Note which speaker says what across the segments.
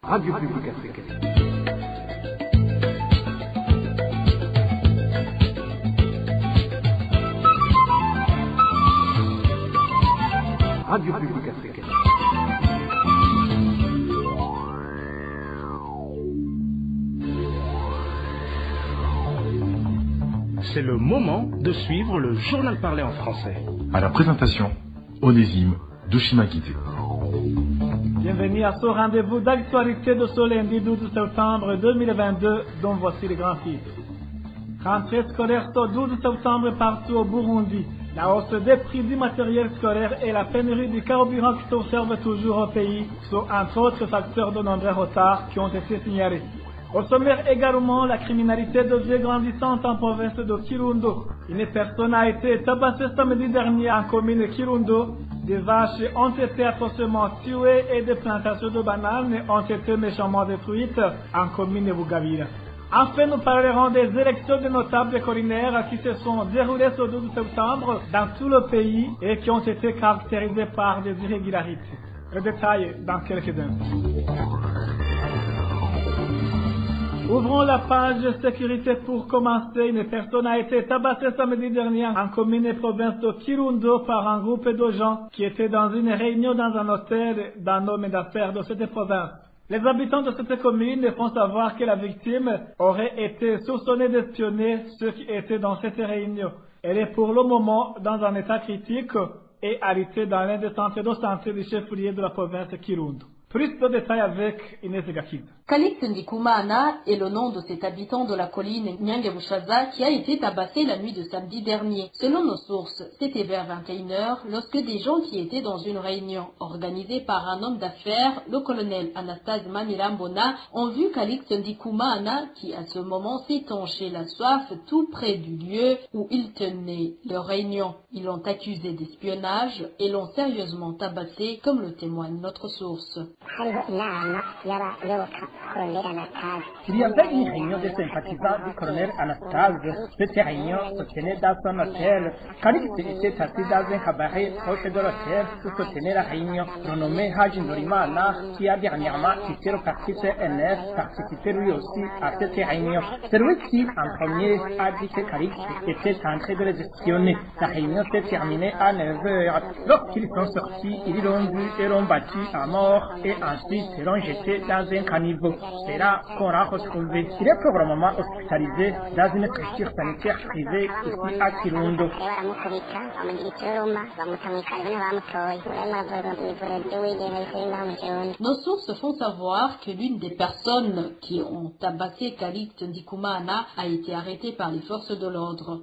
Speaker 1: Radio Publique Africaine. Radio Publique Africaine.
Speaker 2: C'est le moment de suivre le journal parlé en français.
Speaker 3: À la présentation, Onésime Douchimakité.
Speaker 4: Bienvenue à ce rendez-vous d'actualité de ce lundi 12 septembre 2022, dont voici les grands titres. Rentrée scolaire ce 12 septembre partout au Burundi. La hausse des prix du matériel scolaire et la pénurie du carburant qui s'observe toujours au pays sont entre autres facteurs de nombreux retards qui ont été signalés. Au sommaire également, la criminalité devient grandissante en province de Kirundo. Une personne a été tabassée samedi dernier en commune Kirundo. Des vaches ont été atrocement tuées et des plantations de bananes ont été méchamment détruites en commune Bugabira. Enfin, nous parlerons des élections de notables collinaires qui se sont déroulées ce 12 septembre dans tout le pays et qui ont été caractérisées par des irrégularités. Le détail dans quelques instants. Ouvrons la page sécurité pour commencer. Une personne a été tabassée samedi dernier en commune et province de Kirundo par un groupe de gens qui étaient dans une réunion dans un hôtel d'un homme d'affaires de cette province. Les habitants de cette commune font savoir que la victime aurait été soupçonnée d'espionner ceux qui étaient dans cette réunion. Elle est pour le moment dans un état critique et arrêtée dans l'un des centres de santé du chef-lieu de la province de Kirundo. Plus de détails avec Inès Gakid.
Speaker 5: Kalix Ndikumana est le nom de cet habitant de la colline Nyangebushaza qui a été tabassé la nuit de samedi dernier. Selon nos sources, c'était vers 21h lorsque des gens qui étaient dans une réunion organisée par un homme d'affaires, le colonel Anastase Manirambona, ont vu Kalix Ndikumana qui à ce moment s'étanchait la soif tout près du lieu où ils tenaient leur réunion. Ils l'ont accusé d'espionnage et l'ont sérieusement tabassé comme le témoigne notre source.
Speaker 2: Il y avait une réunion des sympathisants du colonel Anastase. Cette réunion se tenait dans son hôtel. Kalix était assis dans un cabaret proche de l'hôtel où se tenait la réunion. Renommé Haji Norimana, qui a dernièrement quitté le parti CNF, participait lui aussi à cette réunion. Celui-ci, en premier, a dit que Kalix était en train de les espionner. La réunion s'est terminée à 9h. Lorsqu'ils sont sortis, ils l'ont vu et l'ont battu à mort et ensuite l'ont jeté dans un caniveau. C'est là qu'on l'a retrouvé. Il est probablement hospitalisé dans une structure sanitaire privée ici à Kirundo.
Speaker 5: Nos sources font savoir que l'une des personnes qui ont tabassé Kalix Ndikumana a été arrêtée par les forces de l'ordre.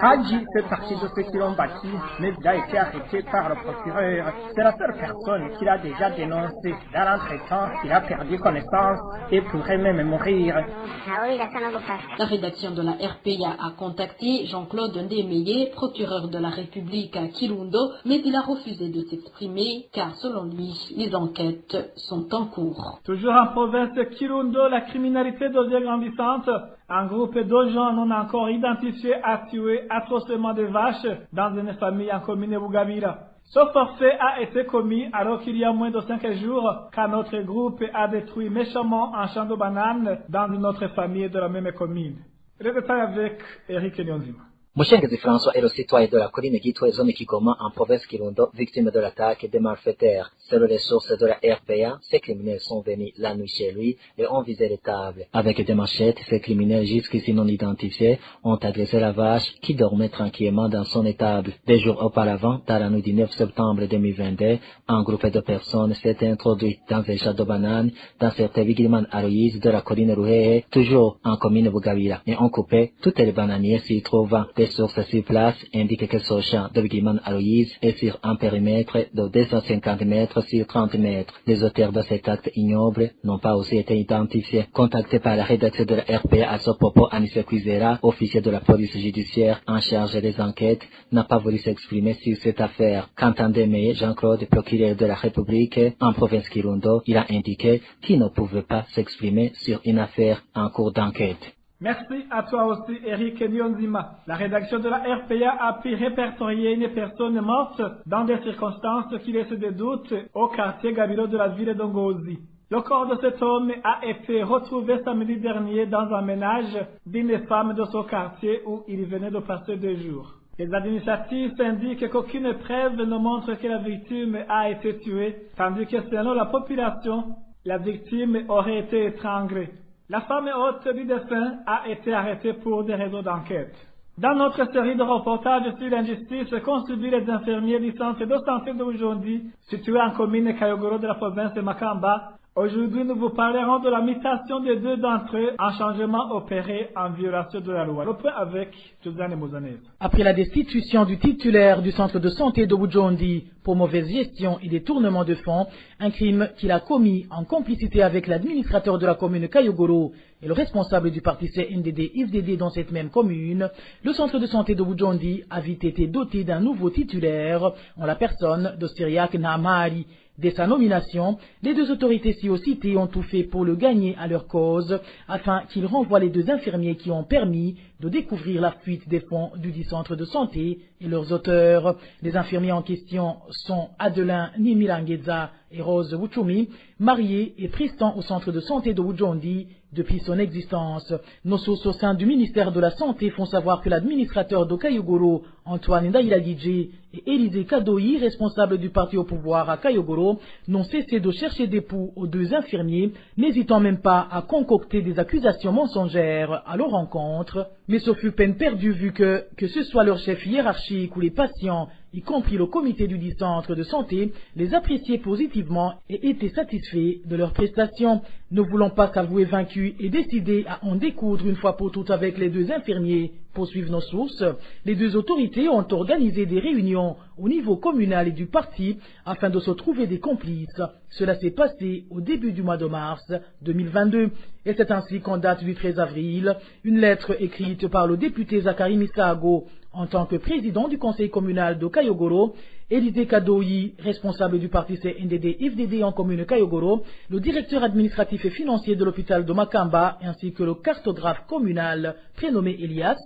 Speaker 2: Haji fait partie de ceux qui l'ont battu, mais il a été arrêté par le procureur. C'est la seule personne qu'il a déjà dénoncé. Dans l'entretemps, il a perdu connaissance et pourrait même mourir.
Speaker 5: La rédaction de la RPA a contacté Jean-Claude Ndemeye, procureur de la République à Kirundo, mais il a refusé de s'exprimer car selon lui, les enquêtes sont en cours.
Speaker 4: Toujours en province de Kirundo, la criminalité devient grandissante. Un groupe de gens non encore identifiés a tué atrocement des vaches dans une famille en commune Bugabira. Ce forfait a été commis alors qu'il y a moins de 5 jours qu'un autre groupe a détruit méchamment un champ de bananes dans une autre famille de la même commune. Le détail avec Eric Nyonzima.
Speaker 6: Mushengezi François est le citoyen de la colline Gitwe zone Kigoma en province Kirundo, victime de l'attaque des malfaiteurs. Selon les sources de la RPA, ces criminels sont venus la nuit chez lui et ont visé les tables. Avec des machettes, ces criminels jusqu'ici non identifiés ont agressé la vache qui dormait tranquillement dans son étable. Des jours auparavant, dans la nuit du 9 septembre 2022, un groupe de personnes s'est introduit dans un champ de bananes dans certains Vigiliman Aloïs de la colline Ruhehe, toujours en commune Bugabira, et ont coupé toutes les bananiers s'y trouvant. Les sources sur place indiquent que ce champ de Vigiliman Aloïs est sur un périmètre de 250 mètres sur 30 mètres. Les auteurs de cet acte ignoble n'ont pas aussi été identifiés. Contacté par la rédaction de la RPA à ce propos, Anissa Kwizera, officier de la police judiciaire en charge des enquêtes, n'a pas voulu s'exprimer sur cette affaire. Quant à Ndemeye Jean-Claude, procureur de la République en province Kirundo, il a indiqué qu'il ne pouvait pas s'exprimer sur une affaire en cours d'enquête.
Speaker 4: Merci à toi aussi, Eric Nyonzima. La rédaction de la RPA a pu répertorier une personne morte dans des circonstances qui laissent des doutes au quartier Gabiro de la ville d'Ongozi. Le corps de cet homme a été retrouvé samedi dernier dans un ménage d'une femme de son quartier où il venait de passer 2 jours. Les administratifs indiquent qu'aucune preuve ne montre que la victime a été tuée, tandis que selon la population, la victime aurait été étranglée. La femme hôte du défunt a été arrêtée pour des raisons d'enquête. Dans notre série de reportages sur l'injustice qu'ont subi les infirmiers du centre de santé d'aujourd'hui, situé en commune Kayogoro de la province de Makamba, aujourd'hui nous vous parlerons de la mutation de 2 d'entre eux, un changement opéré en violation de la loi. Le point avec Josiane Mozanez.
Speaker 2: Après la destitution du titulaire du centre de santé de Bujondi pour mauvaise gestion et détournement de fonds, un crime qu'il a commis en complicité avec l'administrateur de la commune Kayogoro et le responsable du parti CNDD-IFDD dans cette même commune, le centre de santé de Bujondi a vite été doté d'un nouveau titulaire en la personne de Cyriaque Nahamari. Dès sa nomination, les 2 autorités ci-haut citées ont tout fait pour le gagner à leur cause, afin qu'il renvoie les 2 infirmiers qui ont permis de découvrir la fuite des fonds du dit centre de santé et leurs auteurs. Les infirmiers en question sont Adelin Nimirangeza et Rose Wuchumi, mariés et prestants au centre de santé de Bujondi depuis son existence. Nos sources au sein du ministère de la Santé font savoir que l'administrateur de Kayogoro, Antoine Ndaïladidje, et Élisée Kadoyi, responsable du parti au pouvoir à Kayogoro, n'ont cessé de chercher des poux aux 2 infirmiers, n'hésitant même pas à concocter des accusations mensongères à leur encontre. Mais ce fut peine perdue vu que ce soit leur chef hiérarchique ou les patients, y compris le comité du dit centre de santé, les appréciaient positivement et étaient satisfaits de leurs prestations. Ne voulant pas s'avouer vaincus et décidés à en découdre une fois pour toutes avec les 2 infirmiers, poursuivent nos sources, les 2 autorités ont organisé des réunions au niveau communal et du parti afin de se trouver des complices. Cela s'est passé au début du mois de mars 2022 et c'est ainsi qu'en date du 13 avril, une lettre écrite par le député Zakari Misago en tant que président du conseil communal de Kayogoro, Élisée Kadoyi, responsable du parti CNDD-IFDD en commune Kayogoro, le directeur administratif et financier de l'hôpital de Makamba ainsi que le cartographe communal prénommé Elias,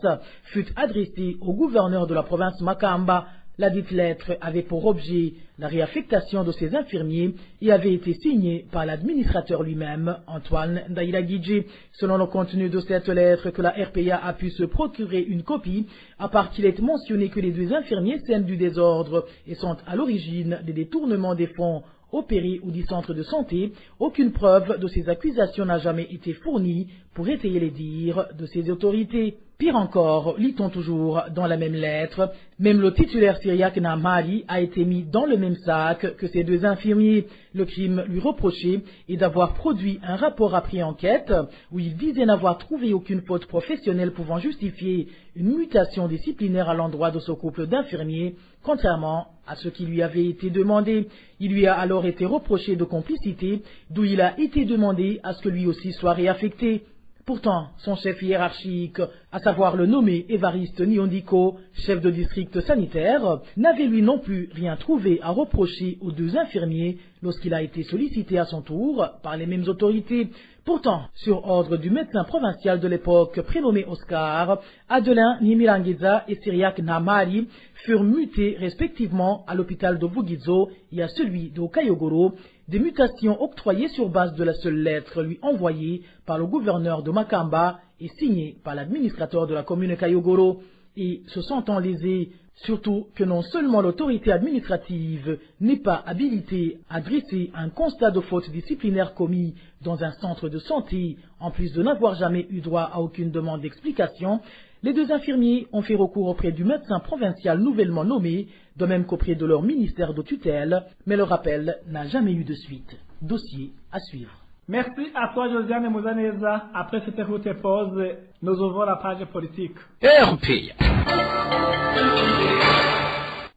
Speaker 2: fut adressé au gouverneur de la province Makamba. La dite lettre avait pour objet la réaffectation de ces infirmiers et avait été signée par l'administrateur lui-même, Antoine Ndaïladidje. Selon le contenu de cette lettre que la RPA a pu se procurer une copie, à part qu'il est mentionné que les 2 infirmiers sèment du désordre et sont à l'origine des détournements des fonds opérés ou du centre de santé, aucune preuve de ces accusations n'a jamais été fournie pour étayer les dires de ces autorités. Pire encore, lit-on toujours dans la même lettre, même le titulaire Cyriaque Nahamari a été mis dans le même sac que ces 2 infirmiers. Le crime lui reproché est d'avoir produit un rapport après enquête où il disait n'avoir trouvé aucune faute professionnelle pouvant justifier une mutation disciplinaire à l'endroit de ce couple d'infirmiers, contrairement à ce qui lui avait été demandé. Il lui a alors été reproché de complicité, d'où il a été demandé à ce que lui aussi soit réaffecté. Pourtant, son chef hiérarchique, à savoir le nommé Évariste Niondiko, chef de district sanitaire, n'avait lui non plus rien trouvé à reprocher aux 2 infirmiers lorsqu'il a été sollicité à son tour par les mêmes autorités. Pourtant, sur ordre du médecin provincial de l'époque prénommé Oscar, Adelin Nimirangeza et Cyriaque Nahamari furent mutés respectivement à l'hôpital de Vugizo et à celui de Kayogoro, des mutations octroyées sur base de la seule lettre lui envoyée par le gouverneur de Makamba et signée par l'administrateur de la commune Kayogoro. Et se sentant lésé, surtout que non seulement l'autorité administrative n'est pas habilitée à dresser un constat de faute disciplinaire commis dans un centre de santé, en plus de n'avoir jamais eu droit à aucune demande d'explication, les 2 infirmiers ont fait recours auprès du médecin provincial nouvellement nommé, de même qu'auprès de leur ministère de tutelle, mais le rappel n'a jamais eu de suite. Dossier à suivre.
Speaker 4: Merci à toi, Josiane Mozaneza. Après cette courte pause, nous ouvrons la page politique.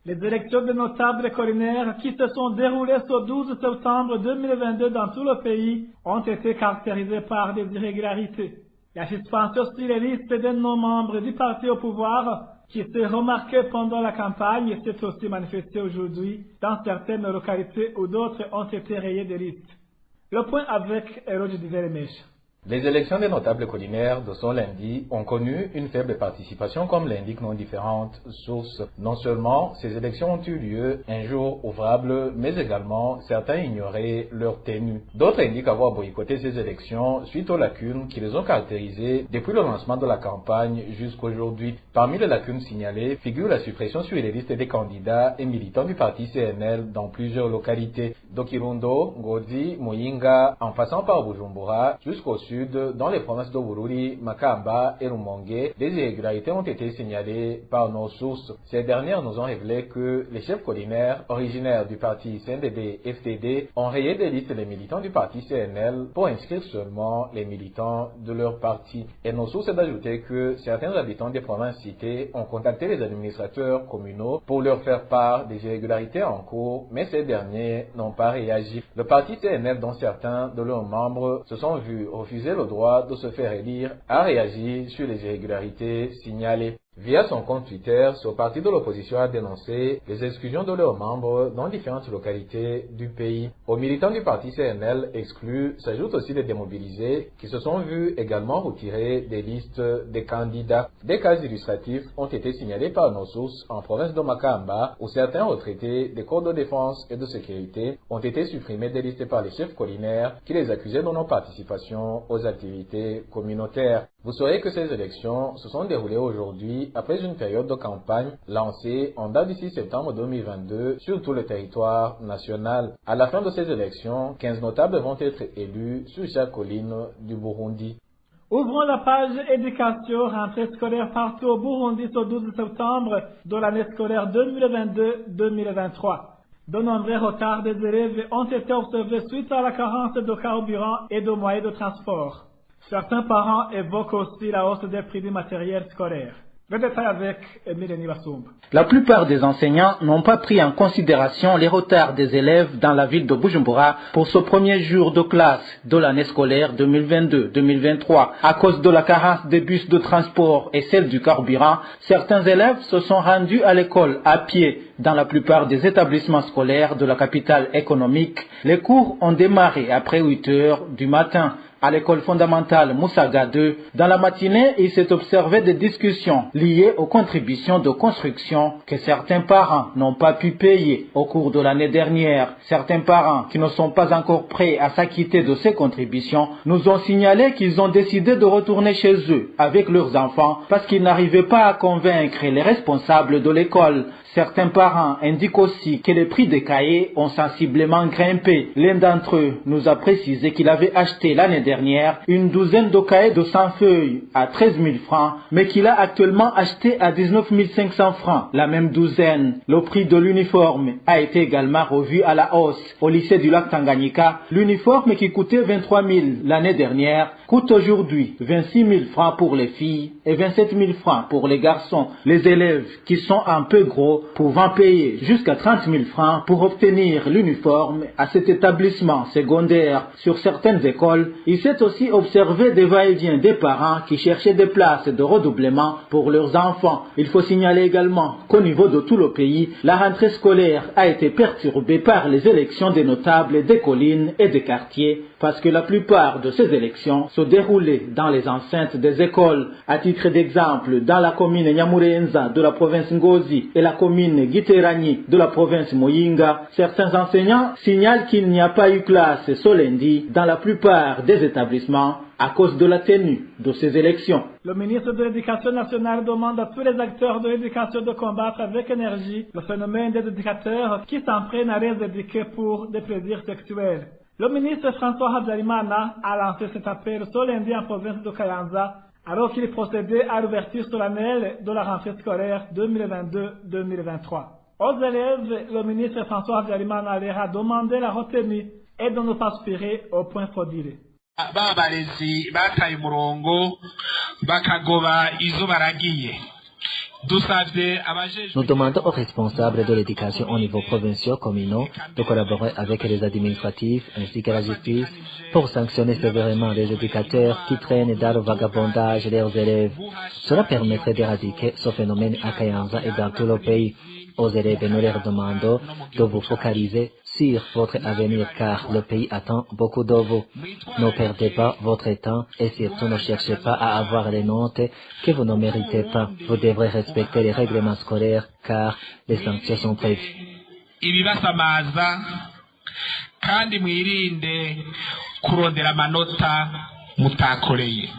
Speaker 4: Les élections de notables coronaires qui se sont déroulées ce 12 septembre 2022 dans tout le pays ont été caractérisées par des irrégularités. La suspension sur les listes de nos membres du parti au pouvoir, qui s'est remarquée pendant la campagne, s'est aussi manifestée aujourd'hui dans certaines localités où d'autres ont été rayés des listes. Le point avec Héroïde Diveremèche.
Speaker 7: Les élections des notables collinaires de ce lundi ont connu une faible participation comme l'indiquent nos différentes sources. Non seulement ces élections ont eu lieu un jour ouvrable, mais également certains ignoraient leur tenue. D'autres indiquent avoir boycotté ces élections suite aux lacunes qui les ont caractérisées depuis le lancement de la campagne jusqu'aujourd'hui. Parmi les lacunes signalées figure la suppression sur les listes des candidats et militants du parti CNL dans plusieurs localités, de Kirundo, Ngozi, Muyinga, en passant par Bujumbura jusqu'au sud, dans les provinces de Bururi, Makamba et Rumongue. Des irrégularités ont été signalées par nos sources. Ces dernières nous ont révélé que les chefs collinaires originaires du parti CNDD-FDD ont rayé des listes les militants du parti CNL pour inscrire seulement les militants de leur parti. Et nos sources d'ajouter que certains habitants des provinces citées ont contacté les administrateurs communaux pour leur faire part des irrégularités en cours, mais ces derniers n'ont pas réagi. Le parti CNL, dont certains de leurs membres se sont vus refuser le droit de se faire élire, a réagi sur les irrégularités signalées. Via son compte Twitter, ce parti de l'opposition a dénoncé les exclusions de leurs membres dans différentes localités du pays. Aux militants du parti CNL exclus s'ajoutent aussi les démobilisés qui se sont vus également retirer des listes des candidats. Des cas illustratifs ont été signalés par nos sources en province de Makamba où certains retraités des corps de défense et de sécurité ont été supprimés des listes par les chefs collinaires qui les accusaient de non-participation aux activités communautaires. Vous saurez que ces élections se sont déroulées aujourd'hui après une période de campagne lancée en date du 6 septembre 2022 sur tout le territoire national. À la fin de ces élections, 15 notables vont être élus sur chaque colline du Burundi.
Speaker 4: Ouvrons la page éducation, rentrée scolaire partout au Burundi ce 12 septembre de l'année scolaire 2022-2023. De nombreux retards des élèves ont été observés suite à la carence de carburant et de moyens de transport. Certains parents évoquent aussi la hausse des prix du matériel scolaire. Le détail avec Mélanie Bassoum.
Speaker 2: La plupart des enseignants n'ont pas pris en considération les retards des élèves dans la ville de Bujumbura pour ce premier jour de classe de l'année scolaire 2022-2023. À cause de la carence des bus de transport et celle du carburant, certains élèves se sont rendus à l'école à pied. Dans la plupart des établissements scolaires de la capitale économique, les cours ont démarré après 8 heures du matin. À l'école fondamentale Moussaga 2, dans la matinée, il s'est observé des discussions liées aux contributions de construction que certains parents n'ont pas pu payer au cours de l'année dernière. Certains parents qui ne sont pas encore prêts à s'acquitter de ces contributions nous ont signalé qu'ils ont décidé de retourner chez eux avec leurs enfants parce qu'ils n'arrivaient pas à convaincre les responsables de l'école. Certains parents indiquent aussi que les prix des cahiers ont sensiblement grimpé. L'un d'entre eux nous a précisé qu'il avait acheté l'année dernière une douzaine de cahiers de 100 feuilles à 13 000 francs, mais qu'il a actuellement acheté à 19 500 francs la même douzaine. Le prix de l'uniforme a été également revu à la hausse. Au lycée du lac Tanganyika, l'uniforme qui coûtait 23 000 l'année dernière coûte aujourd'hui 26 000 francs pour les filles et 27 000 francs pour les garçons. Les élèves qui sont un peu gros pouvant payer jusqu'à 30 000 francs pour obtenir l'uniforme à cet établissement secondaire. Sur certaines écoles, il s'est aussi observé des va-et-vient des parents qui cherchaient des places de redoublement pour leurs enfants. Il faut signaler également qu'au niveau de tout le pays, la rentrée scolaire a été perturbée par les élections des notables des collines et des quartiers parce que la plupart de ces élections se déroulaient dans les enceintes des écoles. À titre d'exemple, dans la commune Nyamurenza de la province Ngozi et la commune Giterani de la province Muyinga, certains enseignants signalent qu'il n'y a pas eu classe ce lundi dans la plupart des établissements à cause de la tenue de ces élections.
Speaker 4: Le ministre de l'Éducation nationale demande à tous les acteurs de l'éducation de combattre avec énergie le phénomène des éducateurs qui s'en prennent à les éduquer pour des plaisirs sexuels. Le ministre François Habyarimana a lancé cet appel ce lundi en province de Kayanza alors qu'il procédait à l'ouverture solennelle de la rentrée scolaire 2022-2023. Aux élèves, le ministre François Habyarimana leur a demandé la retenue et de ne pas aspirer au point frauduleux.
Speaker 8: Babarezi bataye umurongo bakagoba izo baragiye.
Speaker 6: Nous demandons aux responsables de l'éducation au niveau provincial, communaux, de collaborer avec les administratifs ainsi que la justice pour sanctionner sévèrement les éducateurs qui traînent dans le vagabondage leurs élèves. Cela permettrait d'éradiquer ce phénomène à Kayanza et dans tout le pays. Aux élèves, nous leur demandons de vous focaliser sur votre avenir car le pays attend beaucoup de vous. Ne perdez pas votre temps et surtout ne cherchez pas à avoir les notes que vous ne méritez pas. Vous devrez respecter les règlements scolaires car les sanctions sont prévues.
Speaker 8: Ibibasamaza kandi mwirinde kurondera amanota mutakoreye.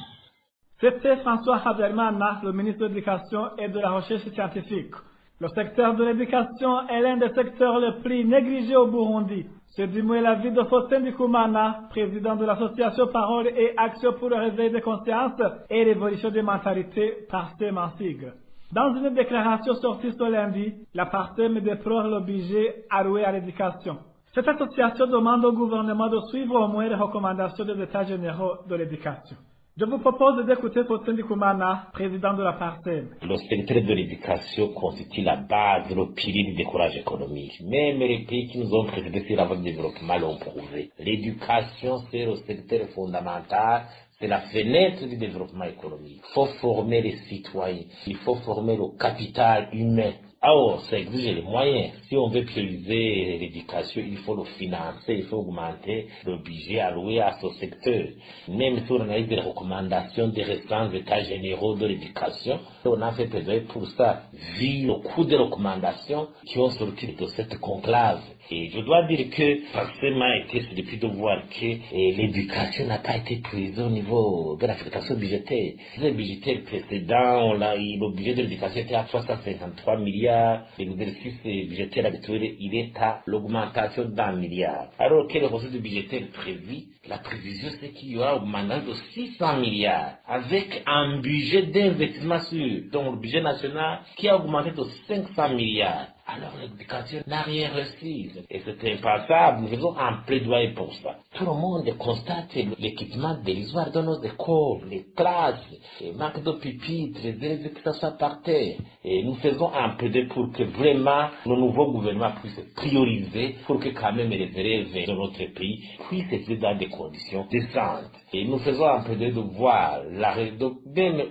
Speaker 4: C'était François Habyarimana, le ministre de l'Éducation et de la Recherche scientifique. Le secteur de l'éducation est l'un des secteurs les plus négligés au Burundi. C'est du moins l'avis de Faustin Ndikumana, président de l'association Parole et Action pour le réveil des consciences et l'évolution des mentalités, PARSEM en sigle. Dans une déclaration sortie ce lundi, la PARSEM déplore le budget alloué à l'éducation. Cette association demande au gouvernement de suivre au moins les recommandations des États généraux de l'éducation. Je vous propose d'écouter Faustin Ndikumana, président de la PARSEM.
Speaker 9: Le secteur de l'éducation constitue la base, le pilier du décollage économique. Même les pays qui nous ont précédés sur la voie du développement l'ont prouvé. L'éducation, c'est le secteur fondamental, c'est la fenêtre du développement économique. Il faut former les citoyens, il faut former le capital humain. Alors, ça exige les moyens. Si on veut prioriser l'éducation, il faut le financer, il faut augmenter le budget alloué à ce secteur. Même si on analyse des recommandations des récents états généraux de l'éducation, on a fait plaidoyer pour ça, vu le coût des recommandations qui ont sorti de cette conclave. Et je dois dire que PARSEM a été surpris de voir que l'éducation n'a pas été prise au niveau de l'affectation budgétaire. Le budget précédent, le budget de l'éducation était à 353 milliards. L'exercice budgétaire habituel, il est à l'augmentation d'1 milliard. Alors que le processus budgétaire prévu, la prévision c'est qu'il y aura augmentation de 600 milliards avec un budget d'investissement sûr, donc le budget national qui a augmenté de 500 milliards. Alors l'éducation n'a rien reçu. Et c'est impensable. Nous faisons un plaidoyer pour ça. Tout le monde constate l'équipement dérisoire de nos écoles, les classes, les manques de pupitres, les élèves qui s'assoient par terre. Et nous faisons un plaidoyer pour que vraiment le nouveau gouvernement puisse prioriser pour que quand même les élèves de notre pays puissent étudier dans des conditions décentes. Et nous faisons un plaidoyer de voir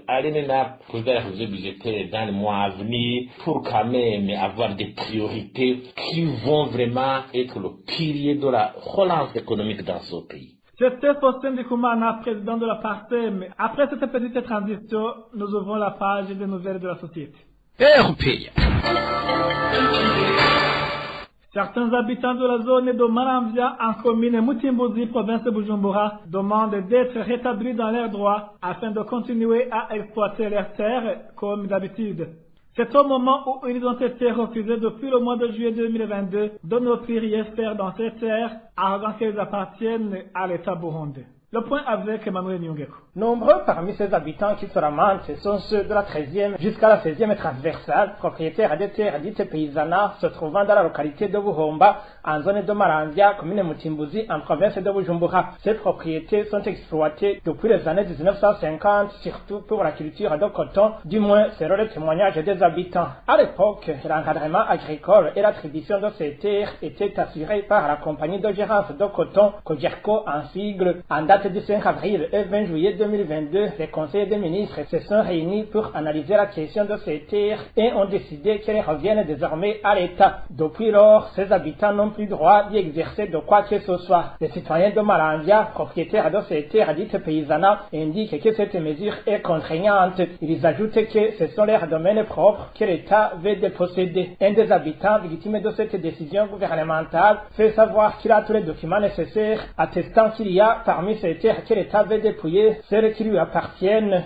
Speaker 9: aller même à poser la révision budgétaire dans les mois à venir pour quand même avoir des priorités qui vont vraiment être le pilier de la relance économique dans ce pays.
Speaker 4: C'était Faustin Ndikumana, président de la PARSEM. Après cette petite transition, nous ouvrons la page des nouvelles de la société. Certains habitants de la zone de Maramvia en commune Mutimbuzi, province de Bujumbura, demandent d'être rétablis dans leurs droits afin de continuer à exploiter leurs terres comme d'habitude. C'est au moment où ils ont été refusés depuis le mois de juillet 2022 de ne plus rien faire dans ces terres avant qu'elles appartiennent à l'État burundais. Le point avec Emmanuel Nyongeko.
Speaker 2: Nombreux parmi ces habitants qui se lamentent sont ceux de la 13e jusqu'à la 16e transversale, propriétaires des terres dites paysannes se trouvant dans la localité de Buhomba, en zone de Marandia, commune Mutimbuzi, en province de Bujumbura. Ces propriétés sont exploitées depuis les années 1950, surtout pour la culture de coton, du moins selon le témoignage des habitants. À l'époque, l'encadrement agricole et l'attribution de ces terres étaient assurés par la compagnie de gérance de coton, Cogerco en sigle. En date du 5 avril et 20 juillet 2022, les conseillers des ministres se sont réunis pour analyser la question de ces terres et ont décidé qu'elles reviennent désormais à l'État. Depuis lors, ces habitants n'ont plus droit d'y exercer de quoi que ce soit. Les citoyens de Marandia, propriétaires de ces terres dites paysannes, indiquent que cette mesure est contraignante. Ils ajoutent que ce sont leurs domaines propres que l'État veut déposséder. Un des habitants victimes de cette décision gouvernementale fait savoir qu'il a tous les documents nécessaires attestant qu'il y a parmi ces terres que l'État veut dépouiller celles qui lui appartiennent.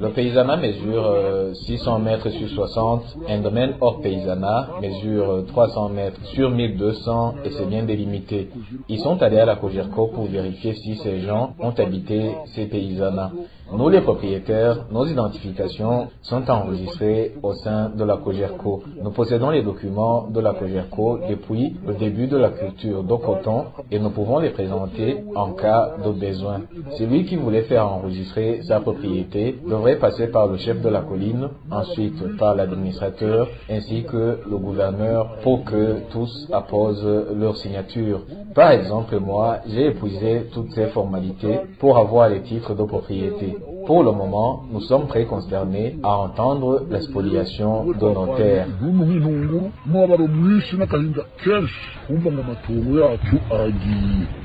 Speaker 7: Le paysanat mesure 600 mètres sur 60, un domaine hors paysanat mesure 300 mètres sur 1200 et c'est bien délimité. Ils sont allés à la Cogerco pour vérifier si ces gens ont habité ces paysanats. Nous, les propriétaires, nos identifications sont enregistrées au sein de la Cogerco. Nous possédons les documents de la Cogerco depuis le début de la culture de coton et nous pouvons les présenter en cas de besoin. Celui qui voulait faire enregistrer sa propriété devrait passer par le chef de la colline, ensuite par l'administrateur ainsi que le gouverneur pour que tous apposent leur signature. Par exemple, moi, j'ai épuisé toutes ces formalités pour avoir les titres de propriété. Pour le moment, nous sommes très consternés à entendre la spoliation de nos terres.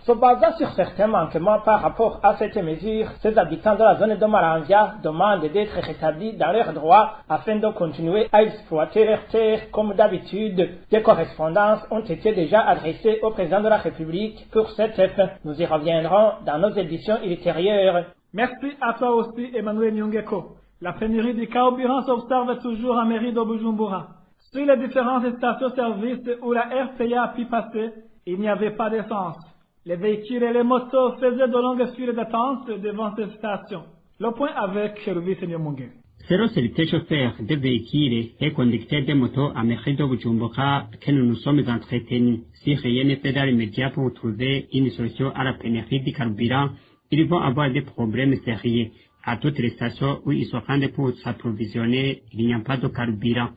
Speaker 2: Se basant sur certains manquements par rapport à cette mesure, ces habitants de la zone de Maranvia demandent d'être rétablis dans leurs droits afin de continuer à exploiter leurs terres comme d'habitude. Des correspondances ont été déjà adressées au président de la République pour cette fin. Nous y reviendrons dans nos éditions ultérieures.
Speaker 4: Merci à toi aussi, Emmanuel Nyongeko. La pénurie du carburant s'observe toujours en mairie de Bujumbura. Sur les différentes stations-service où la RPA a pu passer, il n'y avait pas d'essence. Les véhicules et les motos faisaient de longues files d'attente devant ces stations. Le point avec Cherubis Nyamungé.
Speaker 10: Zéro sécurité chauffeur de véhicules et conducteur de motos à mairie de Bujumbura que nous nous sommes entretenus. Si rien n'est fait dans les médias pour trouver une solution à la pénurie du carburant, ils vont avoir des problèmes sérieux. À toutes les stations où ils sont rendus pour s'approvisionner, il n'y a pas de carburant.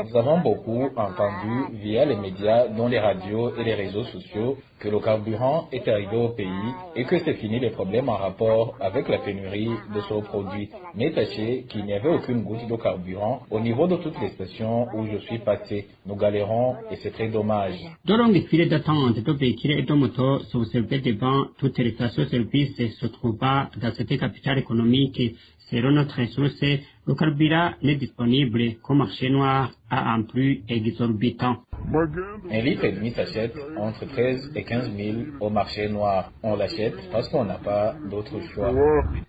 Speaker 7: Nous avons beaucoup entendu via les médias, dont les radios et les réseaux sociaux, que le carburant est arrivé au pays et que c'est fini les problèmes en rapport avec la pénurie de ce produit. Mais sachez qu'il n'y avait aucune goutte de carburant au niveau de toutes les stations où je suis passé. Nous galérons et c'est très dommage.
Speaker 10: De longues files d'attente de véhicules et de motos sont observées devant toutes les stations-service se trouvant dans cette capitale économique. Selon notre source, le carburant n'est disponible qu'au marché noir à un prix exorbitant.
Speaker 7: Un litre et demi s'achète entre 13 et 15 000 au marché noir. On l'achète parce qu'on n'a pas d'autre choix.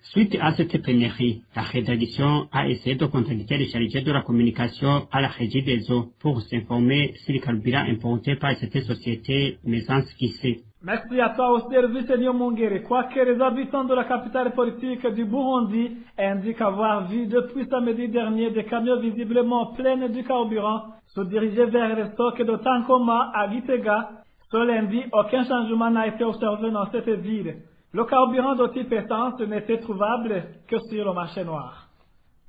Speaker 10: Suite à cette pénurie, la rédaction a essayé de contacter les chargés de la communication à la régie des eaux pour s'informer sur le carburant importé par cette société, mais sans succès.
Speaker 4: Merci à toi au service Nyamungé. Quoique les habitants de la capitale politique du Burundi indiquent avoir vu depuis samedi dernier des camions visiblement pleins du carburant se diriger vers le stock de Tankoma à Gitega, ce lundi, aucun changement n'a été observé dans cette ville. Le carburant de type essence n'était trouvable que sur le marché noir.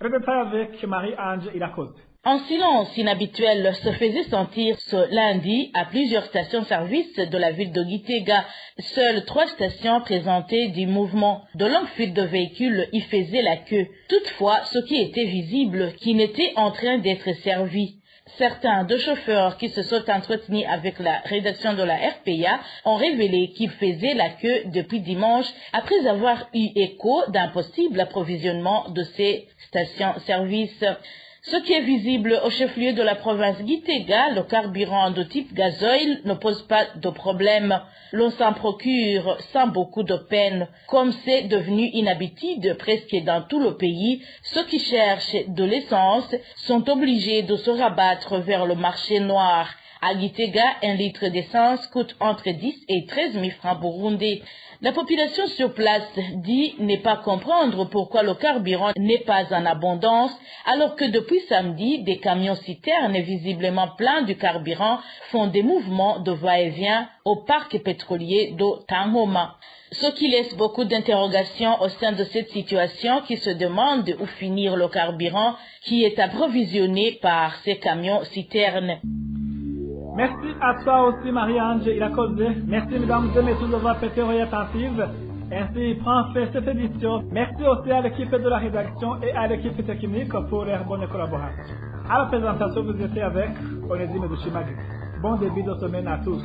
Speaker 4: Résultat avec Marie-Ange Ilakote.
Speaker 11: Un silence inhabituel se faisait sentir ce lundi à plusieurs stations-service de la ville de Gitega. Seules 3 stations présentaient du mouvement. De longues files de véhicules y faisaient la queue. Toutefois, ce qui était visible, qui n'était en train d'être servi. Certains de chauffeurs qui se sont entretenus avec la rédaction de la RPA ont révélé qu'ils faisaient la queue depuis dimanche après avoir eu écho d'un possible approvisionnement de ces stations-service. Ce qui est visible au chef-lieu de la province Gitega, le carburant de type gazoil ne pose pas de problème. L'on s'en procure sans beaucoup de peine. Comme c'est devenu une habitude presque dans tout le pays, ceux qui cherchent de l'essence sont obligés de se rabattre vers le marché noir. À Gitega, un litre d'essence coûte entre 10 et 13 000 francs burundais. La population sur place dit ne pas comprendre pourquoi le carburant n'est pas en abondance, alors que depuis samedi, des camions-citernes visiblement pleins du carburant font des mouvements de va-et-vient au parc pétrolier de Tankoma. Ce qui laisse beaucoup d'interrogations au sein de cette situation qui se demande où finir le carburant qui est approvisionné par ces camions-citernes.
Speaker 4: Merci à toi aussi, Marie-Ange Ilakoze. Merci, mesdames et messieurs, d'avoir prêté oreille attentive. Ainsi prend fait cette édition. Merci aussi à l'équipe de la rédaction et à l'équipe technique pour leur bonne collaboration. À la présentation, vous étiez avec Onésime de Chimagui. Bon début de semaine à tous.